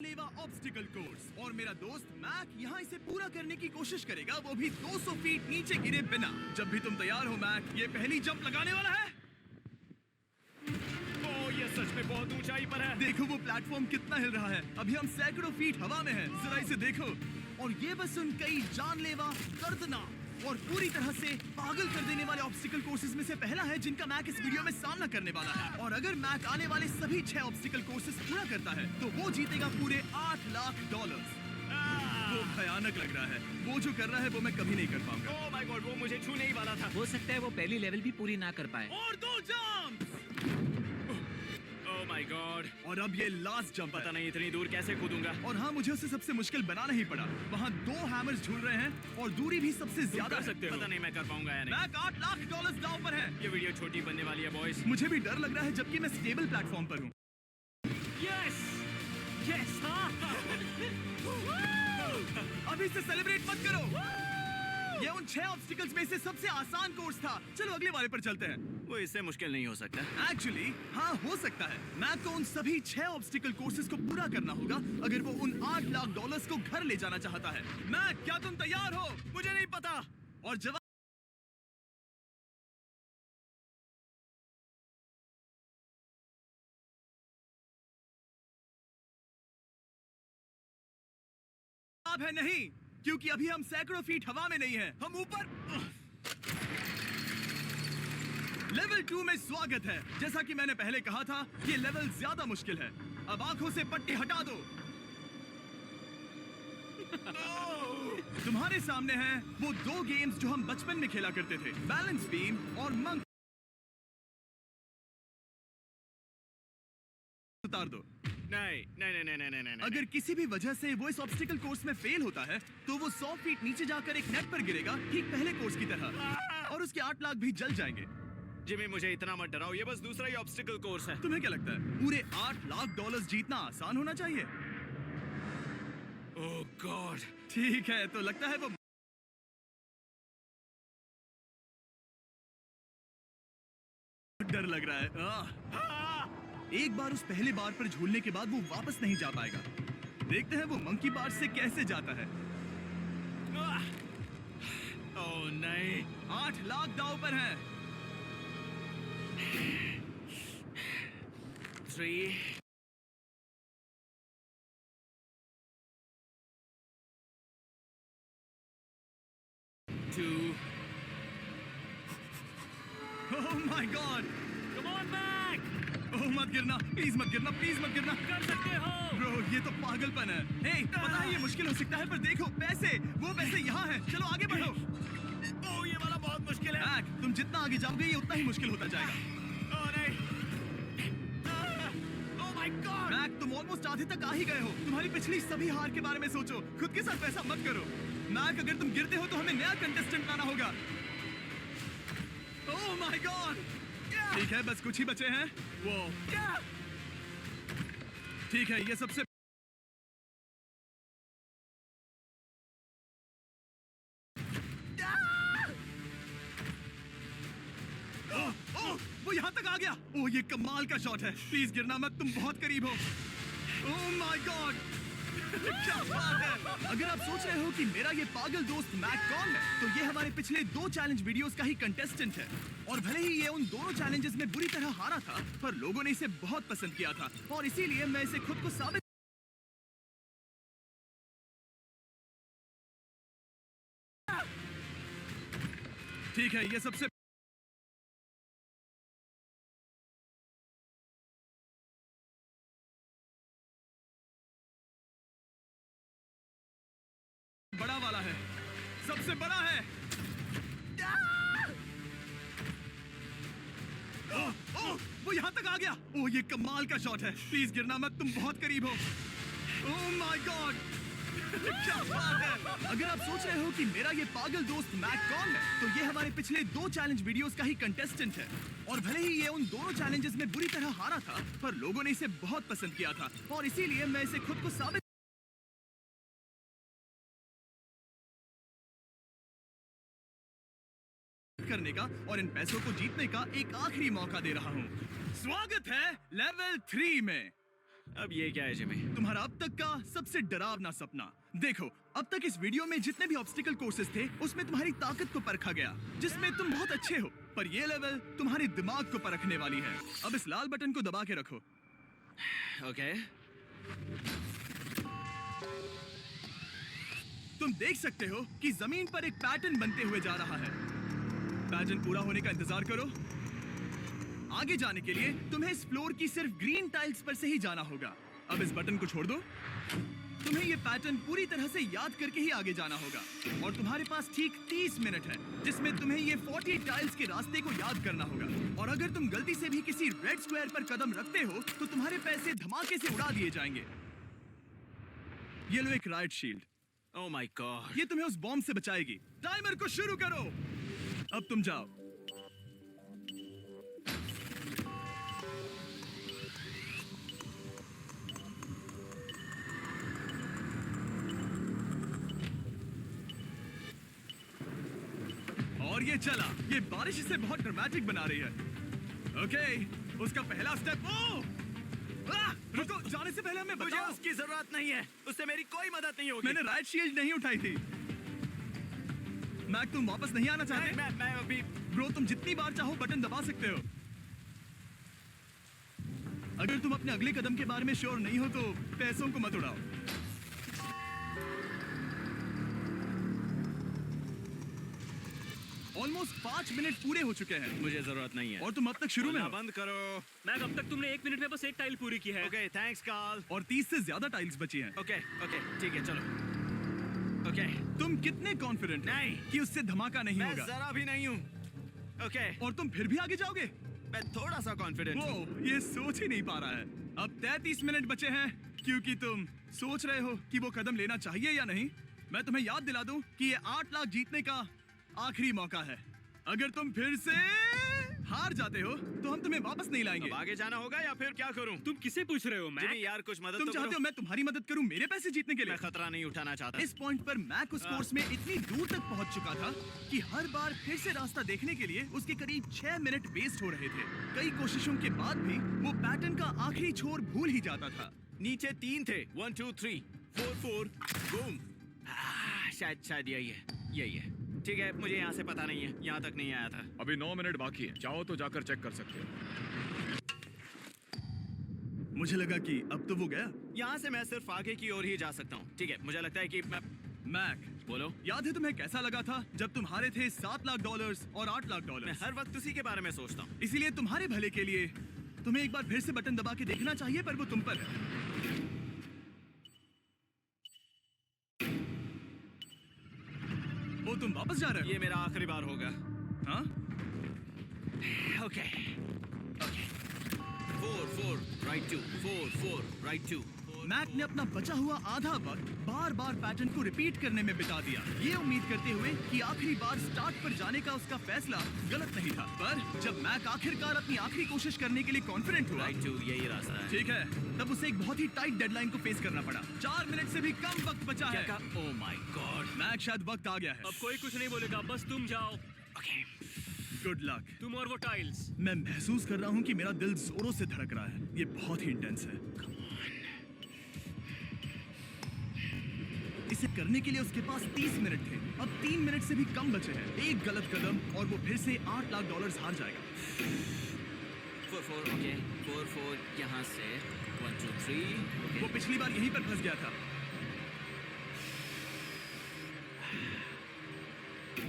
लेवा obstacle course और मेरा दोस्त मैक यहाँ इसे पूरा करने की कोशिश करेगा, वो भी 200 फीट नीचे गिरे बिना। जब भी तुम तैयार हो मैक, ये पहली जंप लगाने वाला है। ओह, ये सच में बहुत ऊंचाई पर है। देखो वो प्लेटफॉर्म कितना हिल रहा है। अभी हम सैकड़ों फीट हवा में हैं। जरा इसे देखो। और ये बस उन कई जानलेवा, दर्दनाक और पूरी तरह से पागल कर देने वाले ऑब्स्टिकल कोर्सेज में से पहला है जिनका मैक इस वीडियो में सामना करने वाला है। और अगर मैक आने वाले सभी 6 ऑब्स्टिकल कोर्सेज पूरा करता है तो वो जीतेगा पूरे $8 लाख। वो भयानक लग रहा है। वो जो कर रहा है वो मैं कभी नहीं कर पाऊंगा। ओह माय गॉड, वो मुझे छूने ही वाला था। हो सकता है वो पहली लेवल भी पूरी ना कर पाए। और 2 जंप। Oh my God. और अब ये लास्ट जंप पता नहीं इतनी दूर कैसे कूदूंगा। और हाँ, मुझे उसे सबसे मुश्किल बनाना ही पड़ा। वहाँ 2 हैमर्स झूल रहे हैं और दूरी भी सबसे ज्यादा कर सकते हो। पता नहीं मैं कर पाऊंगा या नहीं। मैक $8 लाख दांव पर है। ये वीडियो छोटी बनने वाली है बॉयज। मुझे भी डर लग रहा है जबकि मैं स्टेबल प्लेटफॉर्म पर हूँ। Yes yes. अभी से सेलिब्रेट मत करो। ये उन 6 ऑब्स्टिकल्स में से सबसे आसान कोर्स था। चलो अगले वाले पर चलते हैं। वो इससे मुश्किल नहीं हो सकता। एक्चुअली हाँ, हो सकता है। मैक को उन सभी 6 ऑब्स्टिकल कोर्सेज को पूरा करना होगा अगर वो उन $8 लाख को घर ले जाना चाहता है। मैक, क्या तुम तैयार हो? मुझे नहीं पता। और जवाब है नहीं, क्योंकि अभी हम सैकड़ों फीट हवा में नहीं हैं। हम ऊपर। लेवल 2 में स्वागत है। जैसा कि मैंने पहले कहा था, ये लेवल ज्यादा मुश्किल है। अब आंखों से पट्टी हटा दो। तुम्हारे सामने हैं वो 2 गेम्स जो हम बचपन में खेला करते थे, बैलेंस बीम और मंक। उतार दो। नहीं नहीं नहीं नहीं नहीं नहीं। अगर किसी भी वजह से वो इस ऑब्स्टिकल कोर्स में फेल होता है तो वो 100 फीट नीचे जाकर एक नेट पर गिरेगा, ठीक पहले कोर्स की तरह, और उसके 8 लाख भी जल जाएंगे। जिमी, मुझे इतना मत डराओ। ये बस दूसरा ही ऑब्स्टिकल कोर्स है। तुम्हें क्या लगता है पूरे $8 लाख जीतना आसान होना चाहिए? ओह गॉड। ठीक है, तो लगता है वो डर लग रहा है। एक बार उस पहले बार पर झूलने के बाद वो वापस नहीं जा पाएगा। देखते हैं वो मंकी बार से कैसे जाता है। ओह नहीं। 8 लाख दांव पर हैं। 3 2 oh my god. Come on Mac. Oh मत गिरना, प्लीज मत गिरना, प्लीज मत गिरना। कर सकते हो। ब्रो, ये तो पागलपन है। हे, पता है ये मुश्किल हो सकता है, पर देखो वो पैसे यहाँ हैं। चलो आगे बढ़ो। ओह, ये वाला बहुत मुश्किल है। मैक, तुम जितना आगे जाओगे ये उतना ही मुश्किल होता जाएगा। ओह नहीं। ओह माय गॉड। मैक, तुम ऑलमोस्ट आधे तक आ ही गए हो। तुम्हारी पिछली सभी हार के बारे में सोचो। खुद के साथ ऐसा मत करो। मैक, अगर तुम गिरते हो तो हमें नया कंटेस्टेंट लाना होगा। ओह माय गॉड। ठीक है, बस कुछ ही बचे हैं। वो ठीक है, ये सबसे वो यहाँ तक आ गया। ओह, ये कमाल का शॉट है। प्लीज गिरना मत, तुम बहुत करीब हो। ओह माय गॉड, क्या बात है। अगर आप सोच रहे हो कि मेरा ये पागल दोस्त मैक कौन है, तो ये हमारे पिछले 2 चैलेंज वीडियोस का ही कंटेस्टेंट है। और भले ही ये उन दोनों चैलेंजेस में बुरी तरह हारा था, पर लोगों ने इसे बहुत पसंद किया था और इसीलिए मैं इसे खुद को साबित ठीक है, ये सबसे बड़ा वाला है, सबसे बड़ा है। वो यहाँ तक आ गया। ओह, ये कमाल का शॉट है। प्लीज गिरना मत, तुम बहुत करीब हो। ओह माय गॉड, क्या बात है। अगर आप सोच रहे हो कि मेरा ये पागल दोस्त मैक कौन है, तो ये हमारे पिछले 2 चैलेंज वीडियोस का ही कंटेस्टेंट है। और भले ही ये उन दोनों चैलेंजेस में बुरी तरह हारा था, पर लोगों ने इसे बहुत पसंद किया था और इसीलिए मैं इसे खुद को साबित करने का और इन पैसों को जीतने का एक आखिरी मौका दे रहा हूँ। स्वागत है लेवल 3 में। अब ये क्या है जिमी? तुम्हारा अब तक का सबसे डरावना सपना। देखो, अब तक इस वीडियो में जितने भी ऑब्स्टिकल कोर्सेज थे उसमें तुम्हारी ताकत को परखा गया, जिसमें तुम बहुत अच्छे हो। पर ये लेवल तुम्हारे दिमाग को परखने वाली है। अब इस लाल बटन को दबा के रखो। ओके। तुम देख सकते हो कि जमीन पर एक पैटर्न बनते हुए जा रहा है। पैटर्न पूरा होने का इंतजार करो। आगे जाने के लिए तुम्हें इस फ्लोर की सिर्फ ग्रीन टाइल्स पर से ही जाना होगा। अब इस बटन को छोड़ दो। तुम्हें ये पैटर्न पूरी तरह से याद करके ही आगे जाना होगा और तुम्हारे पास ठीक 30 मिनट है जिसमें तुम्हें ये 40 टाइल्स के रास्ते को याद करना होगा। और अगर तुम गलती से भी किसी रेड स्क्वायर पर कदम रखते हो तो तुम्हारे पैसे धमाके से उड़ा दिए जाएंगे। ये लो एक right shield. Oh my God. ये तुम्हें उस बॉम्ब से बचाएगी। टाइमर को शुरू करो। अब तुम जाओ। और ये चला। ये बारिश इसे बहुत ड्रामेटिक बना रही है। ओके, उसका पहला स्टेप। रुको, जाने से पहले हमें मुझे बताओ। उसकी जरूरत नहीं है, उससे मेरी कोई मदद नहीं होगी। मैंने राइट शील्ड नहीं उठाई थी। मैक, तुम वापस नहीं आना चाहते? मैं अभी। ब्रो, तुम जितनी बार चाहो बटन दबा सकते हो। अगर तुम अपने अगले कदम के बारे में श्योर नहीं हो तो पैसों को मत उड़ाओ। ऑलमोस्ट 5 मिनट पूरे हो चुके हैं मुझे जरूरत नहीं है। और तुम अब तक शुरू में बोलना हो। बंद करो। मैक, अब तक तुमने 1 मिनट में बस एक टाइल पूरी की है। Okay, thanks Karl. और 30 से ज्यादा टाइल्स बची हैं। ओके ओके, ठीक है, चलो। ओके। तुम कितने कॉन्फिडेंट हो नहीं। कि उससे धमाका नहीं मैं होगा? जरा भी नहीं हूँ। ओके। और तुम फिर भी आगे जाओगे? मैं थोड़ा सा कॉन्फिडेंट हूँ। वो ये सोच ही नहीं पा रहा है। अब 33 मिनट बचे हैं क्योंकि तुम सोच रहे हो कि वो कदम लेना चाहिए या नहीं। मैं तुम्हें याद दिला दूं कि ये 8 लाख जीतने का आखिरी मौका है। अगर तुम फिर से हार जाते हो तो हम तुम्हें वापस नहीं लाएंगे। अब आगे जाना होगा या फिर क्या करूं? तुम किसे पूछ रहे हो, मैक? जिमी यार, कुछ मदद तुम तो चाहते करो। हो मैं तुम्हारी मदद करूं मेरे पैसे जीतने के लिए? मैं खतरा नहीं उठाना चाहता। इस पॉइंट पर मैक उस कोर्स में इतनी दूर तक पहुंच चुका था कि हर बार फिर से रास्ता देखने के लिए उसके करीब 6 मिनट वेस्ट हो रहे थे। कई कोशिशों के बाद भी वो पैटर्न का आखिरी छोर भूल ही जाता था। नीचे 3 थे। 1 2 3 4 4 बूम। शायद यही है। ठीक है, मुझे यहाँ से पता नहीं है, यहाँ तक नहीं आया था। अभी 9 मिनट बाकी है, चाहो तो जाकर चेक कर सकते हो। मुझे लगा कि अब तो वो गया। यहाँ से मैं सिर्फ आगे की ओर ही जा सकता हूँ। ठीक है, मुझे लगता है कि मैं। मैक, बोलो। याद है तुम्हें कैसा लगा था जब तुम हारे थे $7 लाख और $8 लाख? मैं हर वक्त उसी के बारे में सोचता हूँ। इसीलिए तुम्हारे भले के लिए तुम्हें एक बार फिर से बटन दबा के देखना चाहिए, पर वो तुम पर है। वो तुम वापस जा रहे हो? ये मेरा आखिरी बार होगा। हाँ? Okay 4 4 right 2 4 4 right 2। मैक ने अपना बचा हुआ आधा वक्त बार बार पैटर्न को रिपीट करने में बिता दिया, ये उम्मीद करते हुए कि आखिरी बार स्टार्ट पर जाने का उसका फैसला गलत नहीं था। पर जब मैक आखिरकार अपनी आखिरी कोशिश करने के लिए कॉन्फिडेंट हुआ, राइट 2 यही रास्ता है। ठीक है, तब उसे एक बहुत ही टाइट डेडलाइन को फेस करना पड़ा। 4 मिनट से भी कम वक्त बचा है। ओह माय गॉड। मैक, शायद वक्त आ गया है। अब कोई कुछ नहीं बोलेगा, बस तुम जाओ। ओके। Good luck. तुम और वो टाइल्स। मैं महसूस कर रहा हूँ कि मेरा दिल जोरों से धड़क रहा है। ये बहुत ही इंटेंस है। इसे करने के लिए उसके पास 30 मिनट थे। अब 3 मिनट से भी कम बचे हैं। एक गलत कदम और वो फिर से $8 लाख हार जाएगा। 4 4 ओके 4 4 यहाँ से 1 2 3। वो पिछली बार यहीं पर फंस गया था।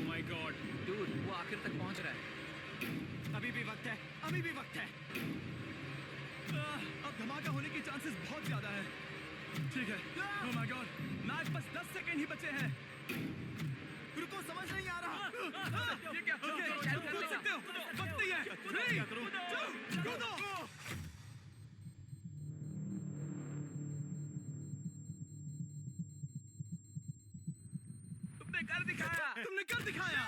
माय गॉड, डूड, वो आखिर तक पहुंच रहा है। अभी भी वक्त है, अभी भी वक्त है। अब धमाका होने की चांसेस बहुत ज्यादा है। ठीक है। ओह माय गॉड, मैच बस 10 सेकंड ही बचे हैं। रुको, समझ नहीं आ रहा। ये क्या? ओके, कूद सकते हो। वक्त नहीं है। 3 2 कूदो। तुमने कर दिखाया।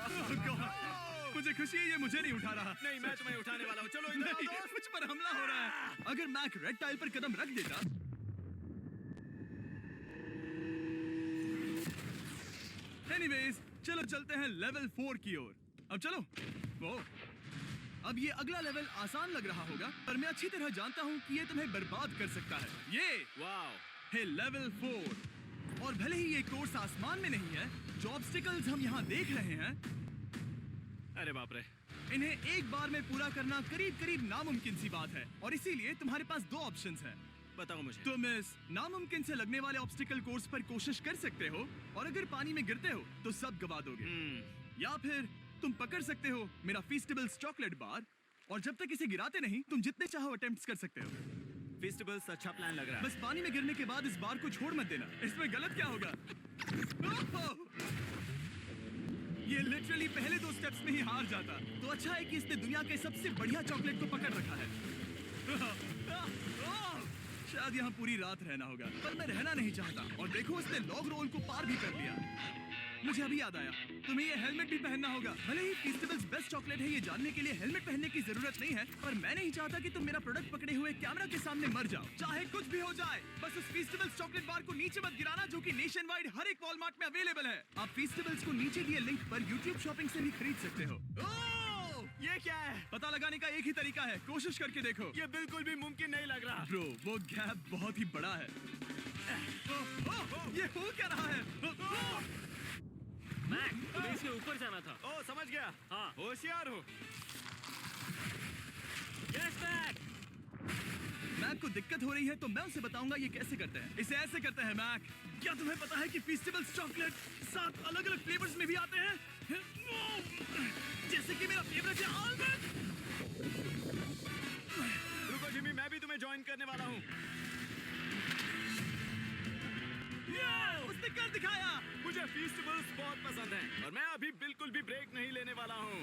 Oh God, मुझे खुशी है ये मुझे नहीं उठा रहा। नहीं, मैं तुम्हें उठाने वाला हूँ। चलो इधर आओ नहीं, दोस्त। मुझ पर हमला हो रहा है। अगर मैक रेड टाइल पर कदम रख देता। एनीवेज, चलो चलते हैं लेवल 4 की ओर। अब चलो। वो अब ये अगला लेवल आसान लग रहा होगा, पर मैं अच्छी तरह जानता हूँ कि ये तुम्हें बर्बाद कर सकता है। ये वाओ, है लेवल 4। और भले ही ये कोर्स आसमान में नहीं है, जो ऑब्स्टिकल्स हम यहाँ देख रहे हैं, अरे बाप रे। इन्हें एक बार में पूरा करना करीब करीब नामुमकिन सी बात है। और इसीलिए तुम्हारे पास दो ऑप्शंस हैं। बताओ मुझे। तुम इस नामुमकिन से लगने वाले ऑब्स्टिकल कोर्स पर कोशिश कर सकते हो, और अगर पानी में गिरते हो तो सब गवा दोगे। या फिर तुम पकड़ सकते हो मेरा फीस्टेबल्स चॉकलेट बार, और जब तक इसे गिराते नहीं तुम जितने चाहो अटेम्प्ट्स कर सकते हो। फेस्टिवल्स अच्छा प्लान लग रहा है। बस पानी में गिरने के बाद इस बार को छोड़ मत देना। इसमें गलत क्या होगा? ओह! ये लिटरली पहले 2 स्टेप्स में ही हार जाता। तो अच्छा है कि इसने दुनिया के सबसे बढ़िया चॉकलेट को पकड़ रखा है। शायद यहाँ पूरी रात रहना होगा, पर मैं रहना नहीं चाहता। और देखो, इसने लॉग रोल को पार भी कर लिया। मुझे अभी याद आया, तुम्हें ये हेलमेट भी पहनना होगा। भले ही फेस्टिवल्स बेस्ट चॉकलेट है, ये जानने के लिए हेलमेट पहनने की जरूरत नहीं है, पर मैं नहीं चाहता कि तुम मेरा प्रोडक्ट पकड़े हुए कैमरा के सामने मर जाओ। चाहे कुछ भी हो जाए, बस उस फेस्टिवल्स चॉकलेट बार को नीचे मत गिराना, जो कि नेशन वाइड हर एक वॉलमार्ट में अवेलेबल है। आप फेस्टिवल्स को नीचे दिए लिंक पर यूट्यूब शॉपिंग से भी खरीद सकते हो। ये क्या है? पता लगाने का एक ही तरीका है, कोशिश करके देखो। ये बिल्कुल भी मुमकिन नहीं लग रहा। ब्रो, वो गैप बहुत ही बड़ा है। ये हो क्या रहा है? मैक, तुम्हें इसके ऊपर जाना था। ओ, समझ गया। हाँ। होशियार हो। Yes Mac. मैक को दिक्कत हो रही है, तो मैं उसे बताऊंगा ये कैसे करते हैं। इसे ऐसे करते हैं मैक। क्या तुम्हें पता है कि फेस्टिवल्स चॉकलेट 7 अलग-अलग फ्लेवर्स में भी आते हैं? जैसे कि मेरा फेवरेट है आलमंड। रुको जिमी, मैं भी तुम्हें ज्वाइन करने वाला हूँ। उसने कर दिखाया। मुझे फेस्टिवल्स बहुत पसंद हैं और मैं अभी बिल्कुल भी ब्रेक नहीं लेने वाला हूँ।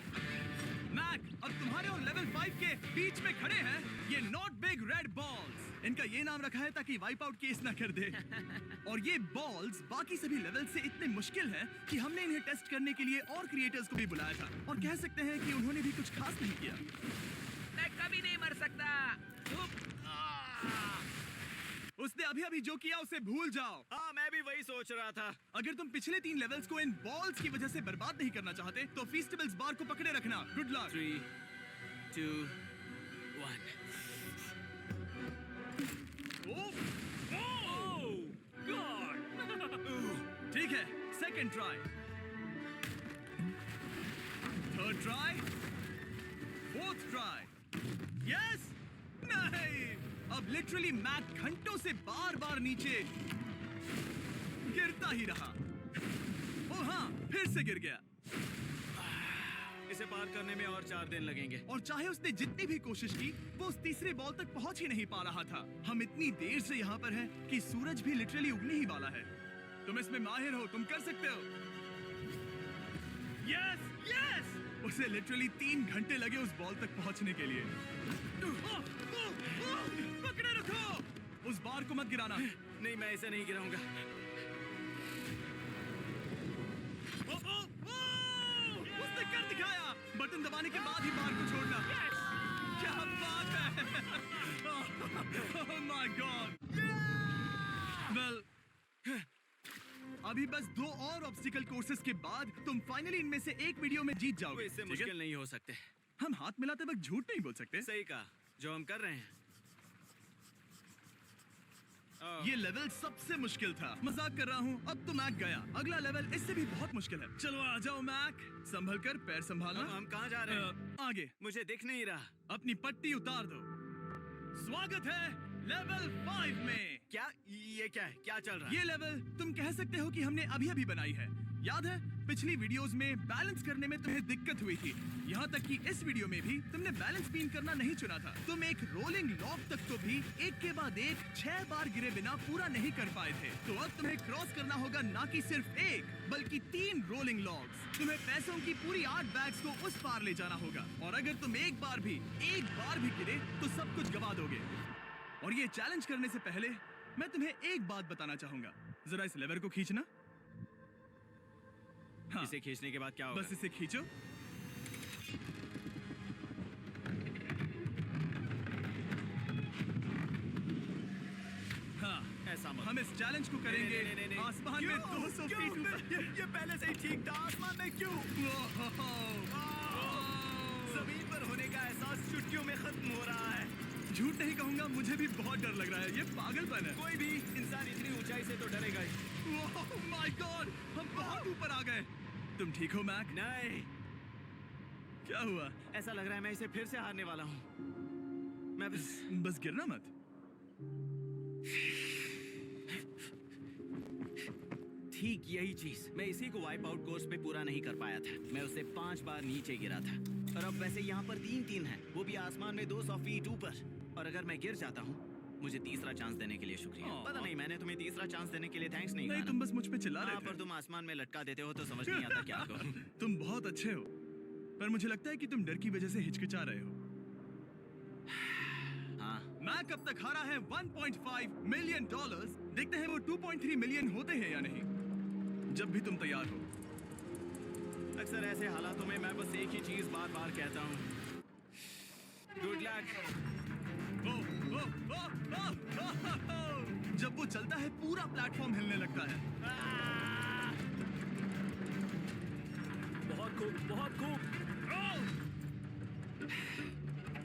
मैक, अब तुम्हारे और लेवल 5 के बीच में खड़े हैं ये नॉट बिग रेड बॉल्स। इनका ये नाम रखा है ताकि वाइप आउट केस ना कर दे। और ये बॉल्स बाकी सभी लेवल से इतने मुश्किल हैं कि हमने इन्हें टेस्ट करने के लिए और क्रिएटर्स को भी बुलाया था, और कह सकते हैं कि उन्होंने भी कुछ खास नहीं किया। मैं कभी नहीं मर सकता। उसने अभी जो किया उसे भूल जाओ। हाँ, मैं भी वही सोच रहा था। अगर तुम पिछले 3 लेवल्स को इन बॉल्स की वजह से बर्बाद नहीं करना चाहते, तो फेस्टिवल्स बार को पकड़े रखना। Good luck. 3, 2, 1। ठीक है, second try, third try, fourth try. Yes, नहीं। अब लिटरली मैक घंटों से बार नीचे गिरता ही रहा। ओ हाँ, फिर से गिर गया। इसे पार करने में और 4 दिन लगेंगे। और चाहे उसने जितनी भी कोशिश की, वो उस तीसरे बॉल तक पहुंच ही नहीं पा रहा था। हम इतनी देर से यहाँ पर हैं कि सूरज भी लिटरली उगने ही वाला है। तुम इसमें माहिर हो, तुम कर सकते हो। Yes, yes! उसे लिटरली 3 घंटे लगे उस बॉल तक पहुंचने के लिए। पकड़े रखो, उस बार को मत गिराना। नहीं, मैं इसे नहीं गिराऊंगा। उसने कर दिखाया। बटन दबाने के बाद ही बार को छोड़ना। क्या बात है! Oh my God! Well, अभी बस 2 और ऑब्स्टिकल कोर्सेज के बाद तुम फाइनली इनमें से एक वीडियो में जीत जाओगे। इससे ठीक है? मुश्किल नहीं हो सकते। हम हाथ मिलाते वक्त झूठ नहीं बोल सकते। सही कहा, जो हम कर रहे हैं। ये लेवल सबसे मुश्किल था। मजाक कर रहा हूँ। अब तो मैक गया। अगला लेवल इससे भी बहुत मुश्किल है। चलो आ जाओ मैक, संभल कर, पैर संभालना। हम कहाँ जा रहे हैं? आगे। मुझे दिख नहीं रहा। अपनी पट्टी उतार दो। स्वागत है लेवल 5 में। क्या? ये क्या है? क्या चल रहा है? ये लेवल तुम कह सकते हो कि हमने अभी बनाई है। याद है, पिछली वीडियोस में बैलेंस करने में तुम्हें दिक्कत हुई थी। यहाँ तक कि इस वीडियो में भी तुमने बैलेंस बीन करना नहीं चुना था। तुम एक रोलिंग लॉक तक तो भी एक के बाद एक 6 बार गिरे बिना पूरा नहीं कर पाए थे। तो अब तुम्हें क्रॉस करना होगा ना कि सिर्फ 1 बल्कि 3 रोलिंग लॉक्स। तुम्हें पैसों की पूरी 8 बैग्स को उस पार ले जाना होगा, और अगर तुम एक बार भी गिरे तो सब कुछ गवा दोगे। और ये चैलेंज करने से पहले मैं तुम्हें एक बात बताना चाहूंगा। जरा इस लेवर को खींचना। हाँ, इसे खींचने के बाद क्या होगा? बस इसे खींचो। हाँ, ऐसा मत। हम इस चैलेंज को करेंगे नहीं। आसमान में 200 फीट ऊपर। ये पहले से ही ठीक था। आसमान में क्यों? ओह, जमीन पर होने का खत्म हो रहा है। झूठ नहीं कहूंगा, मुझे भी बहुत डर लग रहा है। ये पागलपन है। कोई भी इंसान इतनी ऊंचाई से तो डरेगा ही। ओह माय गॉड, हम बहुत ऊपर आ गए। तुम ठीक हो मैक? नहीं, क्या हुआ? ऐसा लग रहा है मैं इसे फिर से हारने वाला हूँ। मैं बस गिरना मत। ठीक यही चीज मैं इसी को वाइप आउट कोर्स पे पूरा नहीं कर पाया था। मैं उससे 5 बार नीचे गिरा था और अब वैसे यहाँ पर 3-3 है, वो भी आसमान में 200 फीट ऊपर। और अगर मैं गिर जाता हूँ, मुझे तीसरा चांस देने के लिए शुक्रिया। पता नहीं मैंने तुम्हें तीसरा चांस देने के लिए थैंक्स नहीं नहीं, कहा। तुम बस मुझ पे चिल्ला रहे पर थे। तुम आसमान में लटका देते हो तो समझ नहीं आता क्या करूं। तुम बहुत अच्छे हो, पर मुझे लगता है कि तुम डर की वजह से हिचकिचा रहे हो। हाँ, मैक अब तक हारा है $1.5 मिलियन। देखते हैं वो 2.3 मिलियन होते हैं या नहीं, जब भी तुम तैयार हो। अक्सर ऐसे हालातों में मैं बस एक ही चीज बार बार कहता हूँ, गुड लक। ओ, ओ, ओ, ओ, ओ, ओ, ओ। जब वो चलता है पूरा प्लेटफॉर्म हिलने लगता है। बहुत खूब, बहुत खूब।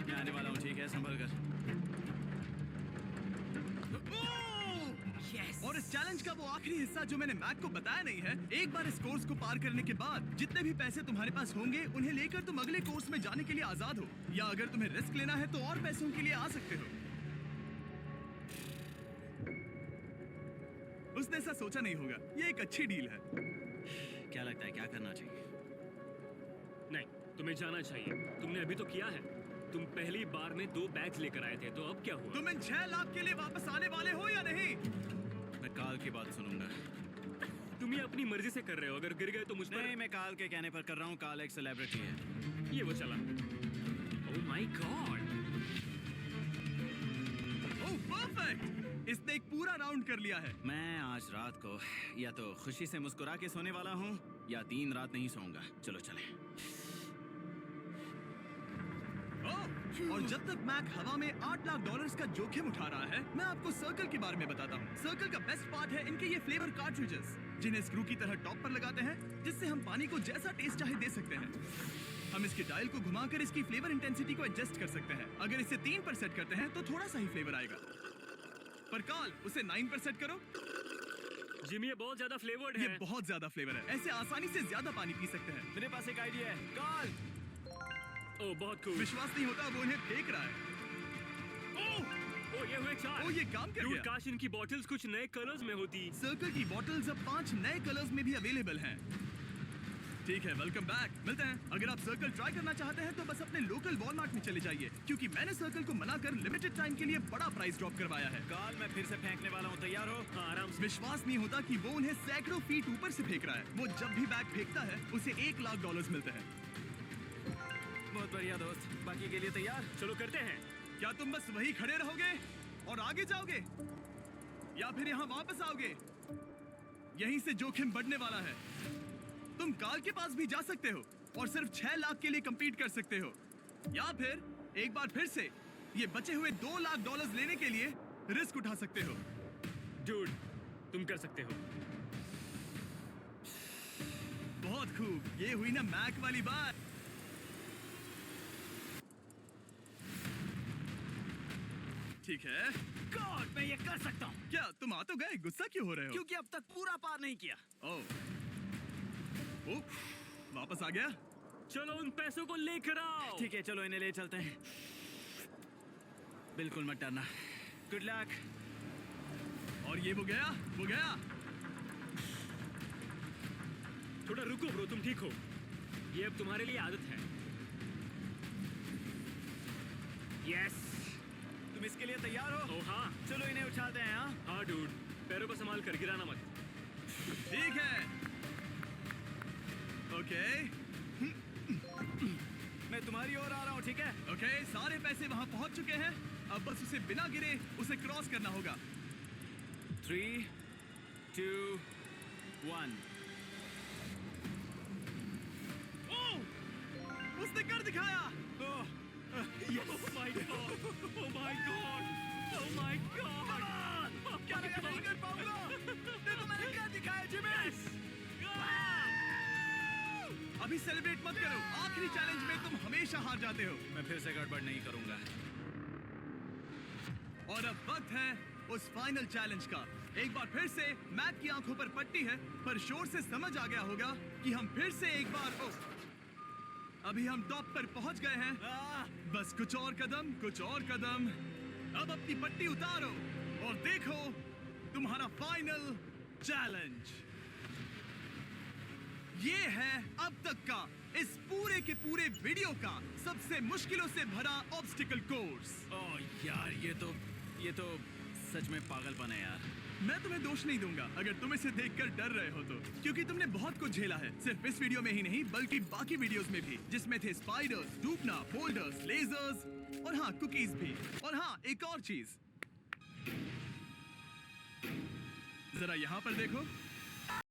मैं आने वाला हूँ, ठीक है, संभल कर। और इस चैलेंज का वो आखिरी हिस्सा जो मैंने मैक को बताया नहीं है, एक बार इस कोर्स को पार करने के बाद जितने भी पैसे तुम्हारे पास होंगे उन्हें लेकर तुम अगले कोर्स में जाने के लिए आजाद हो, या अगर तुम्हें रिस्क लेना है तो और पैसों के लिए आ सकते हो। उसने ऐसा सोचा नहीं होगा, ये एक अच्छी डील है। क्या लगता है क्या करना चाहिए? नहीं, तुम्हें जाना चाहिए। तुमने अभी तो किया है। तुम पहली बार में 2 बैग्स लेकर आए थे, तो अब क्या हुआ? तुम इन 6 लाख के लिए वापस आने वाले हो या नहीं? मैं काल की बात सुनूंगा। तुम ये अपनी मर्जी से कर रहे हो। अगर गिर गए तो मुझ पर। नहीं, मैं काल के कहने पर कर रहा हूँ। काल एक सेलिब्रिटी है। ये वो चला। ओह माय गॉड। ओह परफेक्ट, इसने एक पूरा राउंड कर लिया है। मैं आज रात को या तो खुशी से मुस्कुरा के सोने वाला हूँ या 3 रात नहीं सोऊंगा। चलो चले। और जब तक मैक हवा में $8 लाख का जोखिम उठा रहा है, मैं आपको सर्कल के बारे में बताता हूँ। सर्कल का बेस्ट पार्ट है इनके ये फ्लेवर कार्ट्रिजेस, जिन्हें स्क्रू की तरह टॉप पर लगाते हैं, जिससे हम पानी को जैसा टेस्ट चाहे दे सकते हैं। हम इसके डायल को घुमाकर इसकी फ्लेवर इंटेंसिटी को एडजस्ट कर सकते हैं। अगर इसे 3 पर सेट करते हैं तो थोड़ा सा ही फ्लेवर आएगा, पर काल उसे 9 पर सेट करो। जिमी, ये बहुत ज्यादा फ्लेवर्ड ये है। बहुत ज्यादा फ्लेवर है, ऐसे आसानी से ज्यादा पानी पी सकते हैं। मेरे पास एक आइडिया है। काल, ओह बहुत खूब। विश्वास नहीं होता, वो उन्हें फेंक रहा है। ओह ये हुए 4। ओ, ये काम कर Dude, गया। काश इनकी बॉटल्स कुछ नए कलर्स में होती। सर्कल की बॉटल्स अब 5 नए कलर्स में भी अवेलेबल हैं। ठीक है, वेलकम बैक। मिलते हैं। अगर आप सर्कल ट्राई करना चाहते हैं तो बस अपने लोकल वॉलमार्ट में चले जाइए, क्योंकि मैंने सर्कल को मना कर लिमिटेड टाइम के लिए बड़ा प्राइस ड्रॉप करवाया है। काल, मैं फिर से फेंकने वाला हूँ। तैयार हो? हाँ, आराम से। विश्वास नहीं होता कि वो उन्हें सैकड़ों फीट ऊपर से फेंक रहा है। वो जब भी बैग फेंकता है उसे $1 लाख मिलते हैं। बहुत बढ़िया दोस्त, बाकी के लिए तैयार? चलो करते हैं। क्या तुम बस वही खड़े रहोगे और आगे जाओगे, या फिर यहाँ वापस आओगे? यहीं से जोखिम बढ़ने वाला है। तुम काल के पास भी जा सकते हो और सिर्फ 6 लाख के लिए compete कर सकते हो, या फिर एक बार फिर से ये बचे हुए $2 लाख लेने के लिए रिस्क उठा सकते हो। Dude, तुम कर सकते हो। बहुत खूब, ये हुई ना मैक वाली बात। ठीक है। गॉड, मैं ये कर सकता हूँ। क्या तुम आ तो गए, गुस्सा क्यों हो रहे हो? क्योंकि अब तक पूरा पार नहीं किया। ओह, वापस आ गया। चलो उन पैसों को लेकर आओ। ठीक है, चलो इन्हें ले चलते हैं। बिल्कुल मत डरना। Good luck. और ये वो गया, वो गया। थोड़ा रुको ब्रो, तुम ठीक हो? ये अब तुम्हारे लिए आदत है। यस। तुम इसके लिए तैयार हो? ओह हाँ। चलो इन्हें उछालते हैं। हाँ, हाँ डूड, पैरों को संभाल कर, गिराना मत। ठीक है। ओके मैं तुम्हारी ओर आ रहा हूँ, ठीक है? ओके, सारे पैसे वहां पहुंच चुके हैं। अब बस उसे बिना गिरे उसे क्रॉस करना होगा। 3, 2, 1। ओह, उसने कर दिखाया। Oh my god! Oh my god! Oh my god! क्या लगा नहीं कर पाऊंगा? देखो मैंने क्या दिखाया जिमी। अभी अभी सेलिब्रेट मत करो, आखिरी चैलेंज में तुम हमेशा हार जाते हो। मैं फिर से गड़बड़ नहीं करूंगा। और अब वक्त है उस फाइनल चैलेंज का। एक बार फिर से मैक की आंखों पर पट्टी है, पर शोर से समझ आ गया होगा कि हम फिर से एक बार अभी हम टॉप पर पहुंच गए हैं। बस कुछ और कदम, कुछ और कदम। अब अपनी पट्टी उतारो और देखो तुम्हारा फाइनल चैलेंज। ये है अब तक का इस पूरे के पूरे वीडियो का सबसे मुश्किलों से भरा ऑब्स्टिकल कोर्स। ओह यार, ये तो सच में पागलपन है यार। मैं तुम्हें दोष नहीं दूंगा अगर तुम इसे देखकर डर रहे हो तो, क्योंकि तुमने बहुत कुछ झेला है, सिर्फ इस वीडियो में ही नहीं बल्कि बाकी वीडियोस में भी, जिसमें थे स्पाइडर्स, डूबना, बोल्डर्स, लेजर्स और हाँ कुकीज भी। और हाँ एक और चीज, जरा यहाँ पर देखो।